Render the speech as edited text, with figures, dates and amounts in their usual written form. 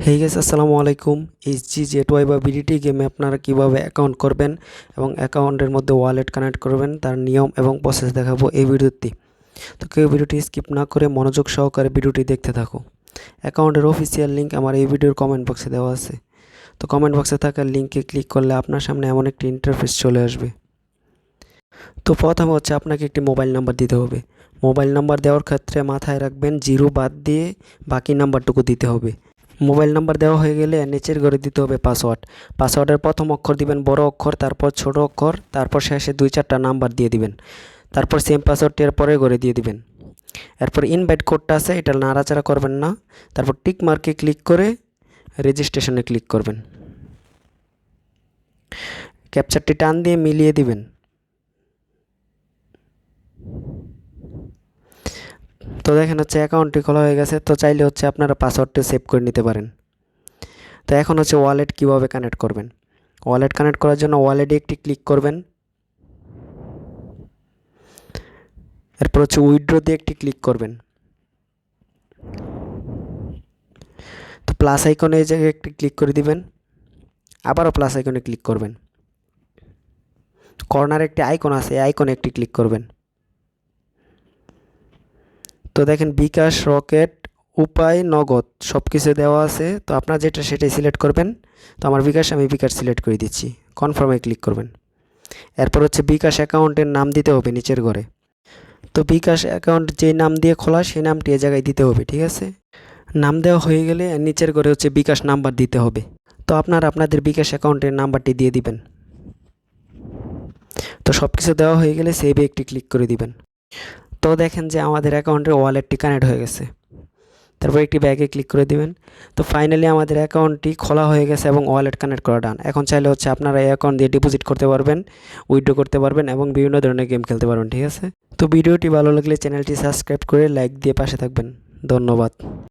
Hey guys, আসসালামু আলাইকুম। HGZY বা বিডিটি গেমে আপনারা কিভাবে অ্যাকাউন্ট করবেন এবং অ্যাকাউন্টের মধ্যে ওয়ালেট কানেক্ট করবেন তার নিয়ম এবং প্রসেস দেখাবো এই ভিডিওতে। তো কেউ ভিডিওটি স্কিপ না করে মনোযোগ সহকারে ভিডিওটি দেখতে থাকো। অ্যাকাউন্টের অফিসিয়াল লিঙ্ক আমার এই ভিডিওর কমেন্ট বক্সে দেওয়া আছে। তো কমেন্ট বক্সে থাকা লিঙ্কে ক্লিক করলে আপনার সামনে এমন একটি ইন্টারফেস চলে আসবে। তো প্রথমে হচ্ছে আপনাকে একটি মোবাইল নাম্বার দিতে হবে। মোবাইল নাম্বার দেওয়ার ক্ষেত্রে মাথায় রাখবেন 0 বাদ দিয়ে বাকি নাম্বারটুকু দিতে হবে। মোবাইল নাম্বার দেওয়া হয়ে গেলে নিচের ঘরে দিতে হবে পাসওয়ার্ড। পাসওয়ার্ডের প্রথম অক্ষর দিবেন বড় অক্ষর, তারপর ছোট অক্ষর, তারপর শেষে 2-4টা নাম্বার দিয়ে দিবেন। তারপর সেম পাসওয়ার্ডটি এর পরে ঘরে দিয়ে দিবেন। এরপর ইনভাইট কোডটা আছে, এটা নাড়াচাড়া করবেন না। তারপর টিক মার্কে ক্লিক করে রেজিস্ট্রেশনে ক্লিক করবেন। ক্যাপচারটি টান দিয়ে মিলিয়ে দিবেন। তো দেখেন হচ্ছে অ্যাকাউন্টটি খোলা হয়ে গেছে। তো চাইলে হচ্ছে আপনারা পাসওয়ার্ডটি সেভ করে নিতে পারেন। তো এখন হচ্ছে ওয়ালেট কিভাবে কানেক্ট করবেন। ওয়ালেট কানেক্ট করার জন্য ওয়ালেটে একটি ক্লিক করবেন। এরপর হচ্ছে উইথড্র দিয়ে একটি ক্লিক করবেন। তো প্লাস আইকনে এই জায়গায় একটি ক্লিক করে দিবেন। আবারও প্লাস আইকনে ক্লিক করবেন। কর্নারে একটি আইকন আছে, এই আইকনে একটি ক্লিক করবেন। তো দেখেন বিকাশ, রকেট, উপায়, নগদ সব কিছু দেওয়া আছে। তো আপনার যেটা সেটাই সিলেক্ট করবেন। তো আমার বিকাশ, আমি বিকাশ সিলেক্ট করে দিচ্ছি। কনফার্মে ক্লিক করবেন। এরপর হচ্ছে বিকাশ অ্যাকাউন্টের নাম দিতে হবে নিচের ঘরে। তো বিকাশ অ্যাকাউন্ট যেই নাম দিয়ে খোলা সেই নামটি এ জায়গায় দিতে হবে, ঠিক আছে। নাম দেওয়া হয়ে গেলে নিচের ঘরে হচ্ছে বিকাশ নাম্বার দিতে হবে। তো আপনারা আপনাদের বিকাশ অ্যাকাউন্টের নাম্বারটি দিয়ে দিবেন। তো সব কিছু দেওয়া হয়ে গেলে সেভে একটি ক্লিক করে দিবেন। তো দেখেন যে আমাদের অ্যাকাউন্টের ওয়ালেটটি কানেক্ট হয়ে গেছে। তারপর একটি ব্যাগে ক্লিক করে দিবেন। তো ফাইনালি আমাদের অ্যাকাউন্টটি খোলা হয়ে গেছে এবং ওয়ালেট কানেক্ট করা ডান। এখন চাইলে হচ্ছে আপনারা এই অ্যাকাউন্ট দিয়ে ডিপোজিট করতে পারবেন, উইথড্র করতে পারবেন এবং বিভিন্ন ধরনের গেম খেলতে পারবেন, ঠিক আছে। তো ভিডিওটি ভালো লাগলে চ্যানেলটি সাবস্ক্রাইব করে লাইক দিয়ে পাশে থাকবেন। ধন্যবাদ।